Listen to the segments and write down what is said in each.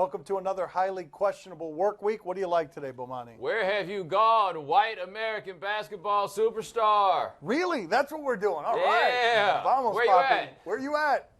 Welcome to another highly questionable work week. What do you like today, Bomani? Where have you gone, white American basketball superstar? Really? That's what we're doing. All right. Yeah. Vamos, Where you papi. at? Where you at?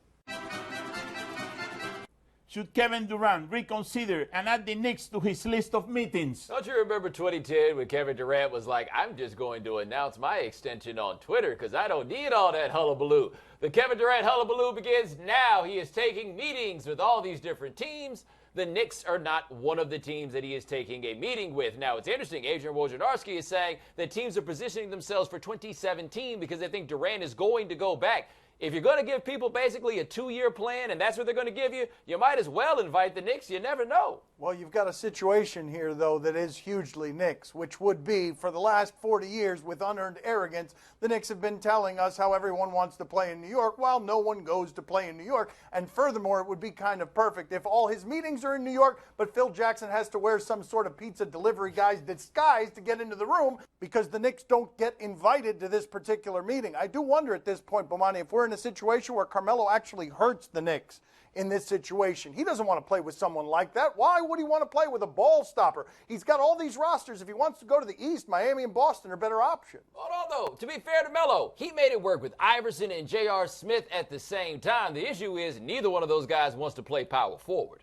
Should Kevin Durant reconsider and add the Knicks to his list of meetings? Don't you remember 2010 when Kevin Durant was like, I'm just going to announce my extension on Twitter because I don't need all that hullabaloo. The Kevin Durant hullabaloo begins now. He is taking meetings with all these different teams. The Knicks are not one of the teams that he is taking a meeting with. Now, it's interesting. Adrian Wojnarowski is saying that teams are positioning themselves for 2017 because they think Durant is going to go back. If you're going to give people basically a 2-year plan and that's what they're going to give you, you might as well invite the Knicks. You never know. Well, you've got a situation here, though, that is hugely Knicks, which would be for the last 40 years with unearned arrogance, the Knicks have been telling us how everyone wants to play in New York while no one goes to play in New York. And furthermore, it would be kind of perfect if all his meetings are in New York, but Phil Jackson has to wear some sort of pizza delivery guy's disguise to get into the room because the Knicks don't get invited to this particular meeting. I do wonder at this point, Bomani, if we're in a situation where Carmelo actually hurts the Knicks in this situation. He doesn't want to play with someone like that. Why would he want to play with a ball stopper? He's got all these rosters. If he wants to go to the East, Miami and Boston are better options. Hold on, though. To be fair to Melo, he made it work with Iverson and J.R. Smith at the same time. The issue is neither one of those guys wants to play power forward.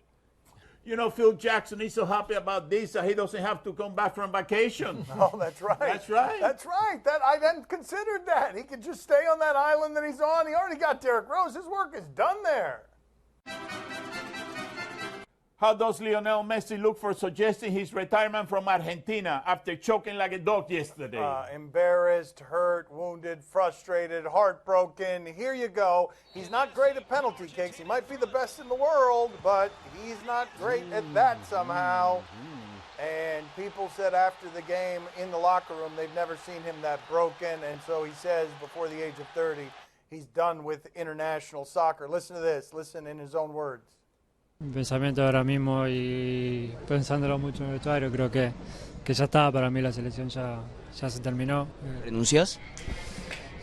You know, Phil Jackson is so happy about this that he doesn't have to come back from vacation. Oh, that's right. That's right. That's right. I hadn't considered that. He could just stay on that island that he's on. He already got Derrick Rose. His work is done there. How does Lionel Messi look for suggesting his retirement from Argentina after choking like a dog yesterday? Embarrassed, hurt, wounded, frustrated, heartbroken. Here you go. He's not great at penalty kicks. He might be the best in the world, but he's not great at that somehow. And people said after the game in the locker room they've never seen him that broken. And so he says before the age of 30, he's done with international soccer. Listen to this. Listen in his own words. Mi pensamiento ahora mismo y pensándolo mucho en el vestuario, creo que ya está, para mí la selección ya se terminó. ¿Renuncias?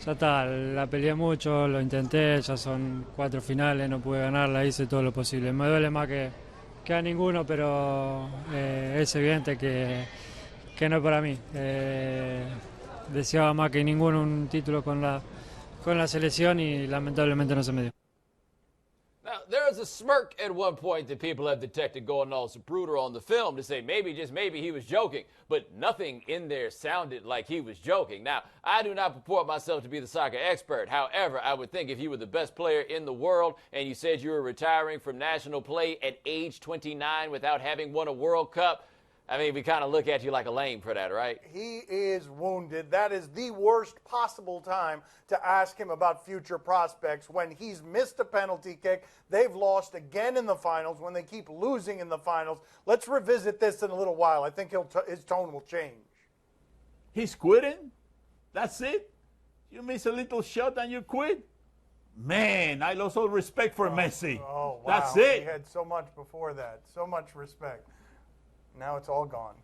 Ya está, la peleé mucho, lo intenté, ya son 4 finales, no pude ganarla, hice todo lo posible. Me duele más que a ninguno, pero es evidente que no es para mí. Deseaba más que ninguno un título con la selección y lamentablemente no se me dio. Now, there was a smirk at one point that people have detected going all Zapruder on the film to say maybe, just maybe, he was joking, but nothing in there sounded like he was joking. Now, I do not purport myself to be the soccer expert. However, I would think if you were the best player in the world and you said you were retiring from national play at age 29 without having won a World Cup, I mean, we kind of look at you like a lame for that, right? He is wounded. That is the worst possible time to ask him about future prospects when he's missed a penalty kick. They've lost again in the finals when they keep losing in the finals. Let's revisit this in a little while. I think his tone will change. He's quitting? That's it? You miss a little shot and you quit? Man, I lost all respect for Messi. Oh, wow. That's it. He had so much before that. So much respect. Now it's all gone.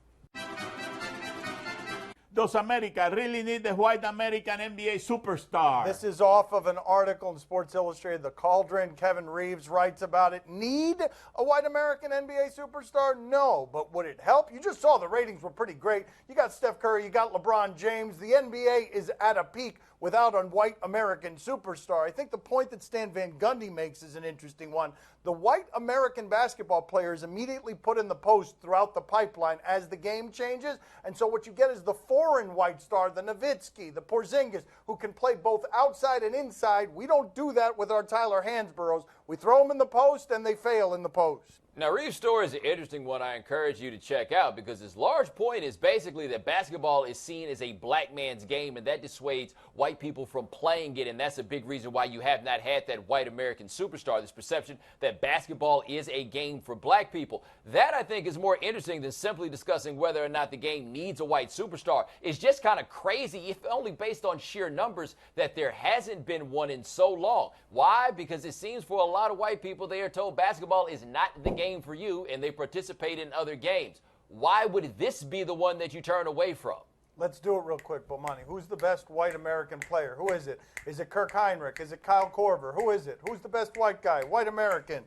Does America really need the white American NBA superstar? This is off of an article in Sports Illustrated. The Cauldron, Kevin Reeves writes about it. Need a white American NBA superstar? No. But would it help? You just saw the ratings were pretty great. You got Steph Curry, you got LeBron James. The NBA is at a peak without a white American superstar. I think the point that Stan Van Gundy makes is an interesting one. The white American basketball players immediately put in the post throughout the pipeline as the game changes. And so what you get is the foreign white star, the Nowitzki, the Porzingis, who can play both outside and inside. We don't do that with our Tyler Hansboroughs. We throw them in the post and they fail in the post. Now, Reeves' story is an interesting one I encourage you to check out because his large point is basically that basketball is seen as a black man's game, and that dissuades white people from playing it, and that's a big reason why you have not had that white American superstar, this perception that basketball is a game for black people. That, I think, is more interesting than simply discussing whether or not the game needs a white superstar. It's just kind of crazy, if only based on sheer numbers, that there hasn't been one in so long. Why? Because it seems for a lot of white people, they are told basketball is not the game for you, and they participate in other games. Why would this be the one that you turn away from? Let's do it real quick, Bomani. Who's the best white American player? Who is it? Is it Kirk Heinrich? Is it Kyle Korver? Who is it? Who's the best white guy? White American.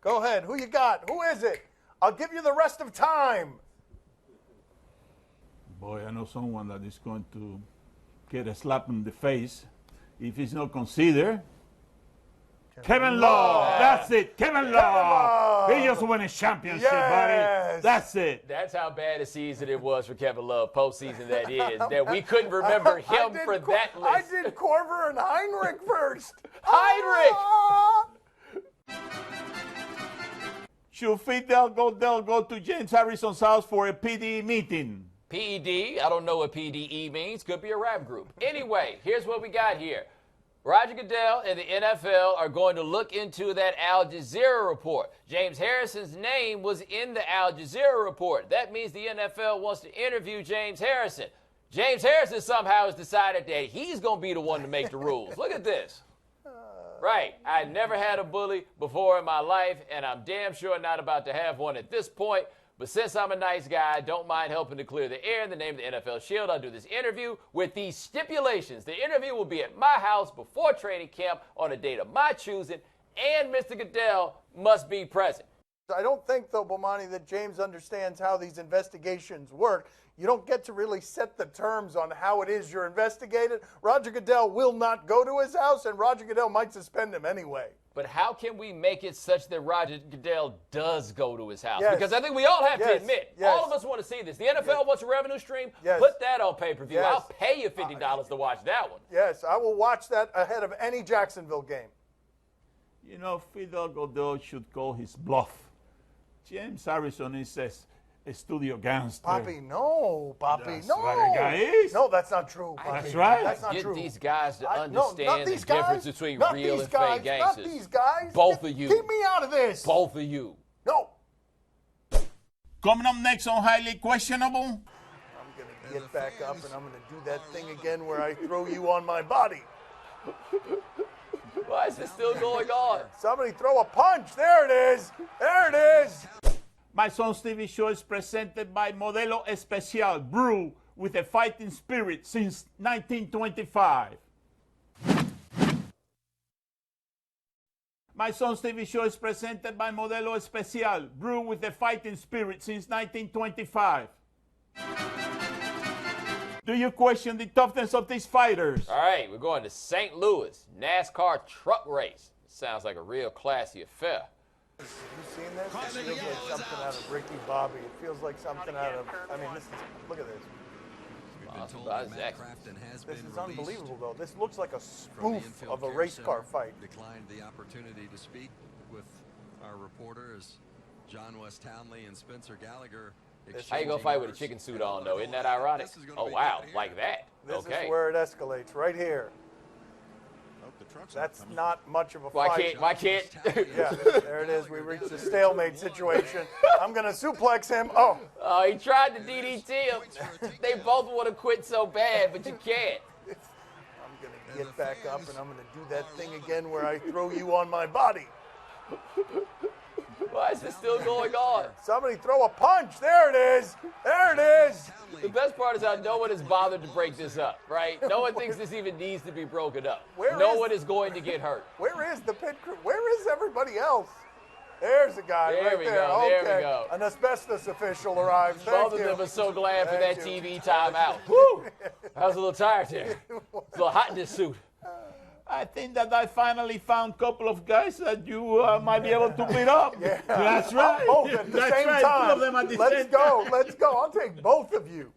Go ahead. Who you got? Who is it? I'll give you the rest of time. Boy, I know someone that is going to get a slap in the face if he's not considered. Kevin Love. That's it. Kevin Love. He just won a championship, buddy. That's it. That's how bad a season it was for Kevin Love, postseason that is, that we couldn't remember him for that list. I did Corver and Heinrich first. Heinrich! Should Fidel go to James Harrison's house for a PDE meeting? PED, I don't know what PDE means. Could be a rap group. Anyway, here's what we got here. Roger Goodell and the NFL are going to look into that Al Jazeera report. James Harrison's name was in the Al Jazeera report. That means the NFL wants to interview James Harrison. James Harrison somehow has decided that he's going to be the one to make the rules. Look at this. Right. I never had a bully before in my life, and I'm damn sure not about to have one at this point. But since I'm a nice guy, I don't mind helping to clear the air in the name of the NFL Shield. I'll do this interview with these stipulations. The interview will be at my house before training camp on a date of my choosing, and Mr. Goodell must be present. I don't think, though, Bomani, that James understands how these investigations work. You don't get to really set the terms on how it is you're investigated. Roger Goodell will not go to his house, and Roger Goodell might suspend him anyway. But how can we make it such that Roger Goodell does go to his house? Yes. Because I think we all have to admit, Yes. all of us want to see this. The NFL wants a revenue stream. Yes. Put that on pay-per-view. Yes. I'll pay you $50 to watch that one. Yes, I will watch that ahead of any Jacksonville game. You know, Fidel Goddard should call his bluff. James Harrison is a studio gangster. Papi, no. Papi, That's no. what a guy is. No, that's not true. Papi. That's right. That's not Get true. these guys to not understand the these guys. difference between Not real these and guys. fake gangsters. Not these guys. Both of you. Keep me out of this. Both of you. No. Coming up next on Highly Questionable. I'm going to get back up and I'm going to do that thing again where I throw you on my body. Why is this still going on? Somebody throw a punch. There it is. There it is. My Son's TV show is presented by Modelo Especial, brew with a fighting spirit since 1925. My Son's TV show is presented by Modelo Especial, brew with a fighting spirit since 1925. Do you question the toughness of these fighters? All right, we're going to St. Louis, NASCAR truck race. Sounds like a real classy affair. Have you seen this? It feels like something out of Ricky Bobby. It feels like something out of, I mean, this is, look at this. This is unbelievable, though. This looks like a spoof of a race car fight. Declined the opportunity to speak with our reporters, John West Townley and Spencer Gallagher. How you gonna fight with a chicken suit on, though? Isn't that ironic? Oh, wow, like that. This Okay. is where it escalates, right here. That's not much of a fight. Why can't? Yeah, there it is. We reached a stalemate situation. I'm going to suplex him. Oh. Oh, he tried to DDT him. They both want to quit so bad, but you can't. I'm going to get back up and I'm going to do that thing again where I throw you on my body. Why is this still going on? Somebody throw a punch. There it is. There it is. The best part is how no one has bothered to break this up, right? No one thinks this even needs to be broken up. No one is going to get hurt. Where is the pit crew? Where is everybody else? There's a guy There right we there. go, Okay. there we go. An asbestos official arrives. Thank Both of you. them are so glad for that Thank you. TV timeout. Woo! I was a little tired there. It's a little hot in this suit. I think that I finally found a couple of guys that you might be able to beat up. Yeah. That's right. Both at the That's same right. time. Two of them at the Let's same go. time. Let's go. I'll take both of you.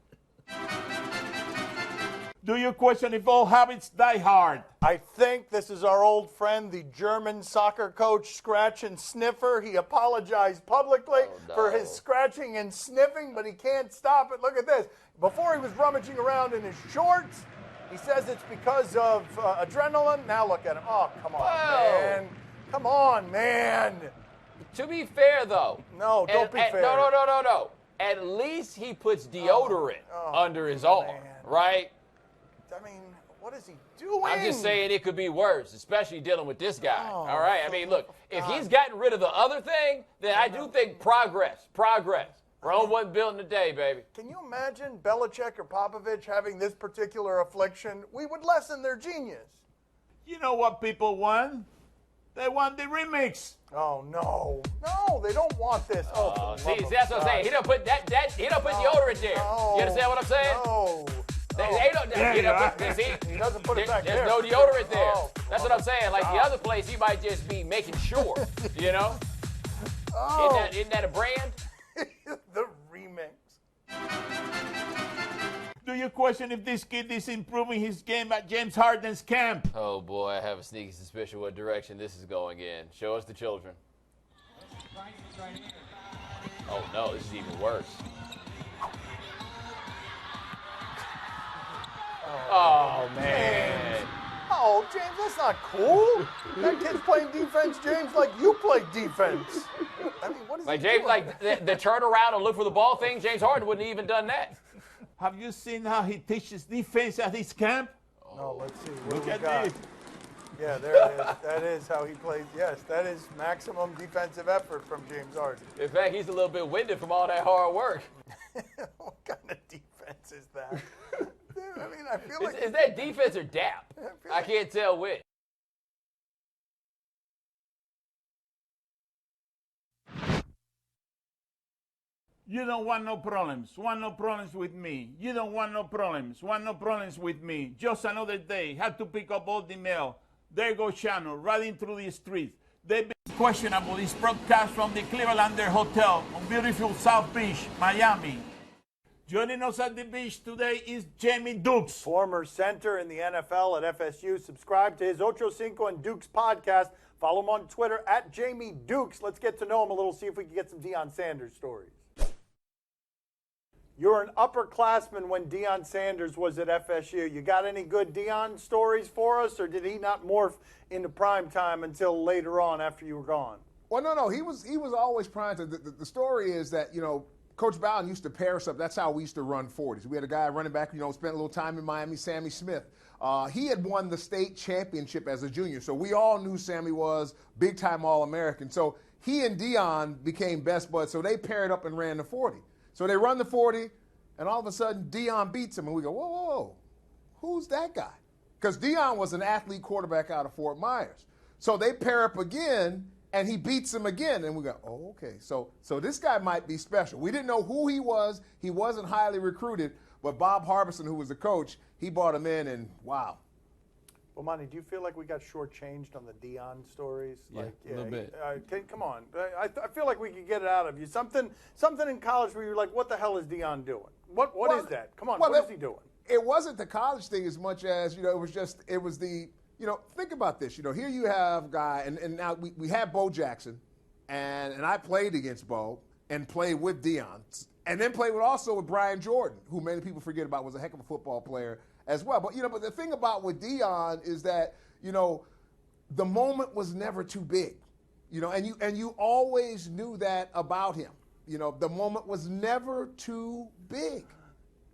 Do you question if all habits die hard? I think this is our old friend, the German soccer coach, Scratch and Sniffer. He apologized publicly for his scratching and sniffing, but he can't stop it. Look at this. Before he was rummaging around in his shorts, he says it's because of adrenaline. Now look at him. Oh, come on, man. Come on, man. To be fair, though. No, don't be fair. No. At least he puts deodorant under his arm, man. right? I mean, what is he doing? I'm just saying it could be worse, especially dealing with this guy. Oh, all right? I mean, look, if he's gotten rid of the other thing, then I do think progress. Rome wasn't built in a day, baby. Can you imagine Belichick or Popovich having this particular affliction? We would lessen their genius. You know what people want? They want the remix. Oh no, no, they don't want this. Oh, See, that's what I'm saying. He don't put he don't put deodorant there. No, You understand what I'm saying? No. They don't. There He you are. He doesn't put it back There's there. no deodorant there. Oh. That's what I'm saying. Like the other place, he might just be making sure. You know? Oh. Isn't that a brand? The remix. Do you question if this kid is improving his game at James Harden's camp? Oh boy, I have a sneaky suspicion what direction this is going in. Show us the children. Oh no, this is even worse. Oh man. Oh, James, that's not cool. That kid's playing defense, James, like you play defense. I mean, what is Like he James, doing? like the turn around and look for the ball thing. James Harden wouldn't have even done that. Have you seen how he teaches defense at his camp? No, let's see. What Look do we at got? this. Yeah, there it is. That is how he plays. Yes, that is maximum defensive effort from James Harden. In fact, he's a little bit winded from all that hard work. What kind of defense is that? Dude, I mean, I feel like Is that defense or dap? feel I like- can't tell which. You don't want no problems. Want no problems with me. You don't want no problems. Want no problems with me. Just another day. Had to pick up all the mail. There goes Shannon, riding through the streets. They've been questionable. This broadcast from the Clevelander Hotel on beautiful South Beach, Miami. Joining us at the beach today is Jamie Dukes. former center in the NFL at FSU. Subscribe to his Ocho Cinco and Dukes podcast. Follow him on Twitter at Jamie Dukes. Let's get to know him a little, see if we can get some Deion Sanders stories. You're an upperclassman when Deion Sanders was at FSU. You got any good Deion stories for us, or did he not morph into prime time until later on after you were gone? Well, no. He was always prime time. The story is that, Coach Bowden used to pair us up. That's how we used to run 40s. We had a guy running back, spent a little time in Miami, Sammy Smith. He had won the state championship as a junior, so we all knew Sammy was big-time All-American. So he and Deion became best buds, so they paired up and ran the 40. So they run the 40, and all of a sudden Deion beats him, and we go, whoa, who's that guy? Because Deion was an athlete quarterback out of Fort Myers. So they pair up again, and he beats him again, and we go, oh, okay. So this guy might be special. We didn't know who he was. He wasn't highly recruited, but Bob Harbison, who was the coach, he brought him in, and wow. Well, Monty, do you feel like we got shortchanged on the Deion stories? Yeah, a little bit. Come on. I feel like we could get it out of you. Something in college where you're like, what the hell is Deion doing? What is that? Come on, what is he doing? It wasn't the college thing as much as, it was the, think about this. Here you have a guy, and now we had Bo Jackson, and I played against Bo and played with Deion, and then played also with Brian Jordan, who many people forget about, was a heck of a football player as well. But, but the thing about with Deion is that, the moment was never too big, and you always knew that about him. The moment was never too big.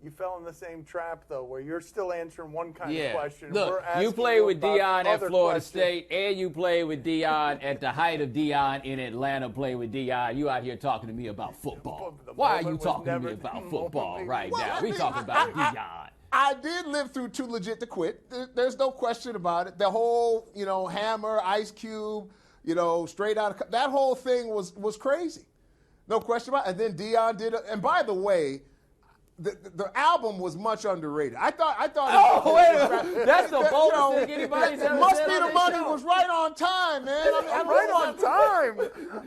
You fell in the same trap, though, where you're still answering one kind of question. and Look, we're asking you played with about Deion at other Florida questions. State, and you played with Deion at the height of Deion in Atlanta. Played with Deion. You out here talking to me about football. The Why are moment you was talking to never- me about the football moment- right Well, now? I We mean, talking about Deion. I did live through Too Legit to Quit. There's no question about it. The whole, Hammer, Ice Cube, straight out of that whole thing was crazy. No question about it. And then Deion did it. And by the way, the album was much underrated. I thought. Oh, wait a minute. That's the boldest thing anybody's ever Must said Be on the this Money show. was right on time, man. I mean, Right on time.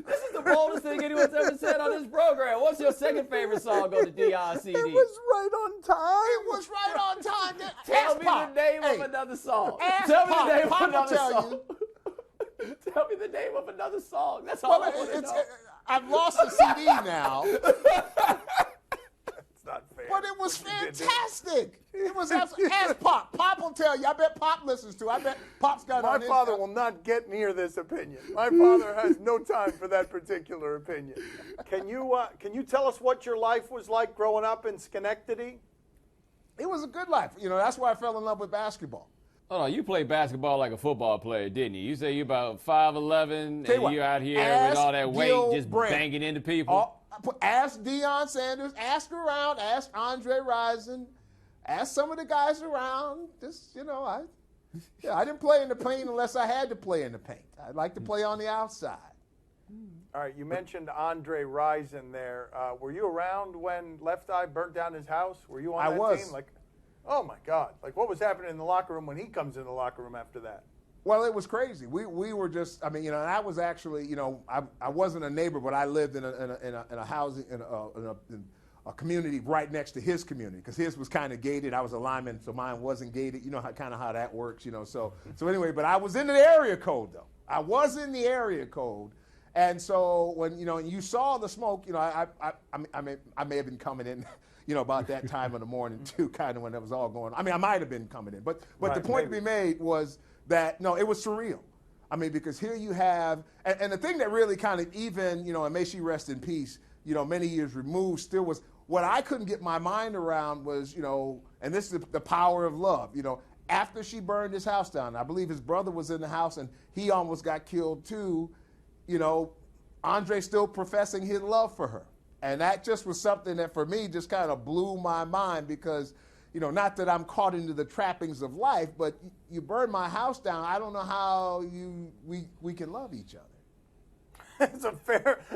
This is the boldest thing anyone's ever said on this program. What's your second favorite song on the Deion CD? It was right on time. It was right on time. Tell Ask me Pop. the name Hey, of another song. ask Tell me Pop. the name Pop of will another tell song. Tell me the name of another song. That's all I want to know. I've lost the CD now. It's not fair. But it was What you did there. fantastic. It was absolutely. Ask Pop. Pop will tell you. I bet Pop listens to. I bet Pop's got My on his. father will not get near this opinion. My father has no time for that particular opinion. Can you tell us what your life was like growing up in Schenectady? It was a good life. That's why I fell in love with basketball. Hold on, you played basketball like a football player, didn't you? You say you're about 5'11", Tell you and what, you're out here ask with all that weight Gil just Brandt. banging into people. Ask Deion Sanders. Ask around. Ask Andre Rison. Ask some of the guys around. Just Yeah, I didn't play in the paint unless I had to play in the paint. I'd like to play on the outside. All right, you mentioned Andre Rison there. Were you around when Left Eye burnt down his house? Were you on I that was. team? Like, oh my God! Like, what was happening in the locker room when he comes in the locker room after that? Well, it was crazy. We were just, I mean, you know, and I was actually, you know, I wasn't a neighbor, but I lived in a housing, in a community right next to his community, because his was kind of gated. I was a lineman, so mine wasn't gated. You know kind of how that works, you know. So anyway, but I was in the area code, though. I was in the area code. And so when, you know, you saw the smoke, you know, I may have been coming in, you know, about that time of the morning, too, kind of when it was all going on. I mean, I might have been coming in. But right, the point maybe. to be made was that, no, it was surreal. I mean, because here you have, and the thing that really kind of even, you know, and may she rest in peace, you know, many years removed, still was what I couldn't get my mind around was, you know, and this is the power of love, you know, after she burned his house down, I believe his brother was in the house and he almost got killed too, you know, Andre still professing his love for her. And that just was something that for me just kind of blew my mind because, you know, not that I'm caught into the trappings of life, but you burn my house down, I don't know how we can love each other.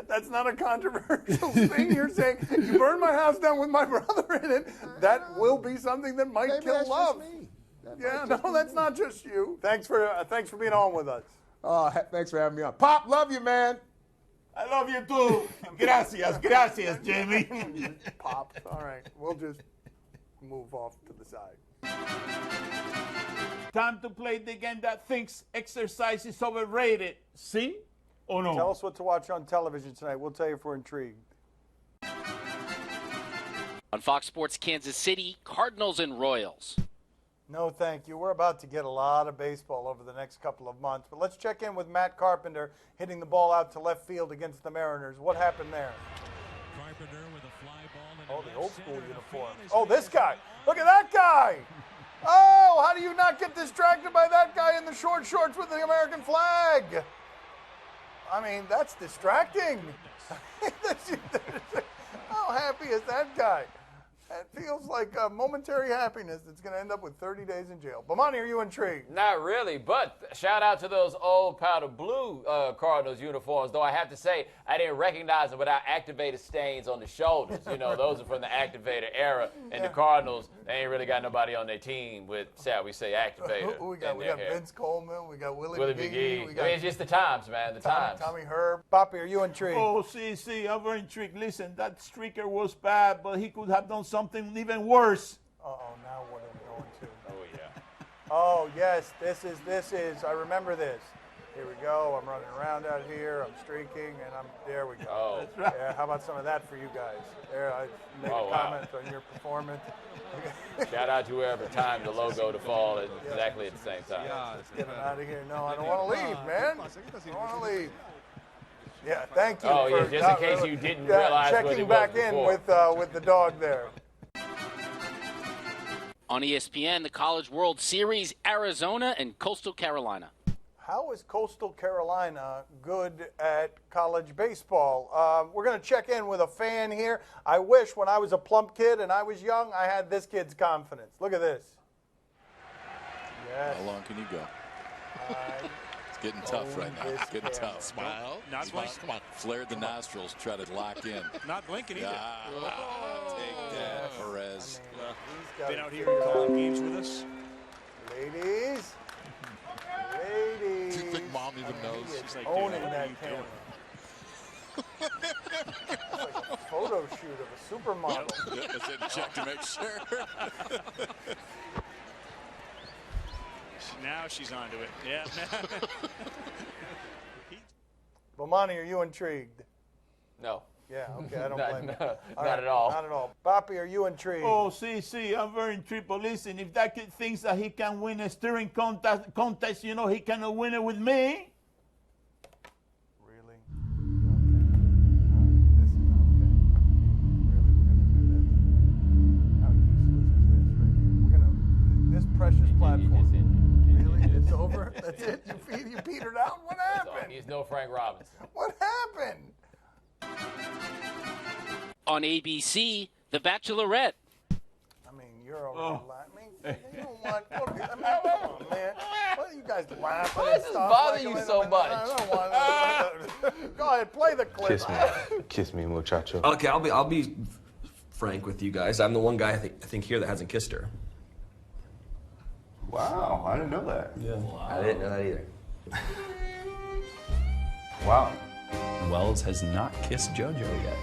That's not a controversial thing. You're saying, you burned my house down with my brother in it. That will be something that might Maybe kill that's love. just me. Yeah, no, that's not just you. Thanks for being on with us. Thanks for having me on. Pop, love you, man. I love you too. Gracias, Jamie. Pop. All right, we'll just move off to the side. Time to play the game that thinks exercise is overrated. See or no? Tell us what to watch on television tonight. We'll tell you if we're intrigued. On Fox Sports Kansas City, Cardinals and Royals. No, thank you. We're about to get a lot of baseball over the next couple of months. But let's check in with Matt Carpenter hitting the ball out to left field against the Mariners. What happened there? Carpenter with a fly ball. Oh, the old school uniform. Oh, this guy. Look at that guy. Oh, how do you not get distracted by that guy in the short shorts with the American flag? I mean, that's distracting. How happy is that guy? It feels like a momentary happiness that's going to end up with 30 days in jail. Bomani, are you intrigued? Not really, but shout out to those old powder blue Cardinals uniforms, though I have to say I didn't recognize them without activator stains on the shoulders. You know, those are from the activator era. And the Cardinals, they ain't really got nobody on their team with, shall we say, activator. We got Vince Coleman, we got Willie McGee. McGee. I mean, it's just the times, man, the times. Tommy Herb. Poppy, are you intrigued? Oh, see, I'm very intrigued. Listen, that streaker was bad, but he could have done something even worse. Uh-oh, now what are we going to? Oh, yeah. Oh, yes, this is, I remember this. Here we go, I'm running around out here, I'm streaking, and there we go. Oh. That's right. Yeah, how about some of that for you guys? There, I make a comment on your performance. Shout out to whoever timed the logo to fall at exactly at the same time. Get out of here. No, I don't want to leave, man. I don't want to leave. Yeah, thank you. Oh, for yeah, just in case you didn't realize what it checking was back in before. with the dog there. On ESPN, the College World Series, Arizona and Coastal Carolina. How is Coastal Carolina good at college baseball? We're going to check in with a fan here. I wish when I was a plump kid and I was young, I had this kid's confidence. Look at this. Yes. How long can you go? It's getting tough right now. It's getting tough. Smile. Not blinking. Come on. Flared the nostrils. Try to lock in. Not blinking either. Take that, Perez. Been out here calling games with us. Ladies. Do you think Mom even knows? She's like, Owning dude, that camera. It's like a photo shoot of a supermodel. Is it check to make sure? Now she's onto it. Yeah. Bomani, are you intrigued? No. Yeah, okay, I don't blame you. Not at all. Not at all. Papi, are you intrigued? Oh, see, I'm very intrigued. But listen, if that kid thinks that he can win a steering contest, you know, he cannot win it with me. Really? Okay. This is not okay. Really, we're going to do this? How useless is this right here? We're going to, this precious platform. Really? It's over? That's it? You petered out? What happened? He's no Frank Robinson. What happened? On ABC, The Bachelorette. I mean, you're over You don't want cookies. I mean, come on, man. What are you guys laughing Why and does this stuff? bother like, you I mean, so I much? don't want Go ahead, play the clip. Kiss me, muchacho. Okay, I'll be frank with you guys. I'm the one guy I think here that hasn't kissed her. Wow, I didn't know that. Yeah, I didn't know that either. Wow. Wells has not kissed JoJo yet.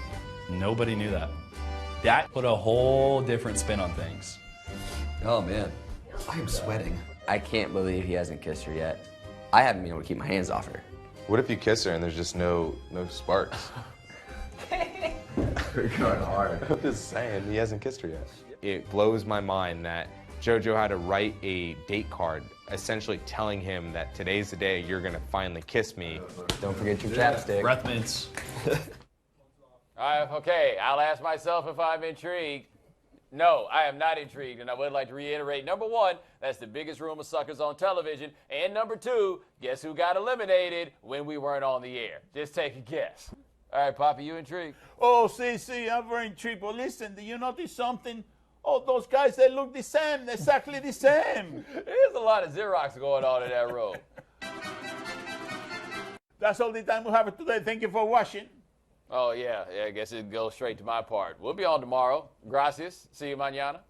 Nobody knew that. That put a whole different spin on things. Oh man, I am sweating. I can't believe he hasn't kissed her yet. I haven't been able to keep my hands off her. What if you kiss her and there's just no sparks? We're going hard. I'm just saying, he hasn't kissed her yet. It blows my mind that JoJo had to write a date card essentially telling him that today's the day you're gonna finally kiss me. Don't forget your chapstick. Breath mints. Okay, I'll ask myself if I'm intrigued. No, I am not intrigued, and I would like to reiterate, number one, that's the biggest room of suckers on television, and number two, guess who got eliminated when we weren't on the air? Just take a guess. All right, Poppy, you intrigued? Oh, see, I'm very intrigued. But listen, do you notice something? Oh, those guys, they look the same, exactly the same. There's a lot of Xerox going on in that room. That's all the time we have today. Thank you for watching. Oh, yeah, I guess it goes straight to my part. We'll be on tomorrow. Gracias. See you mañana.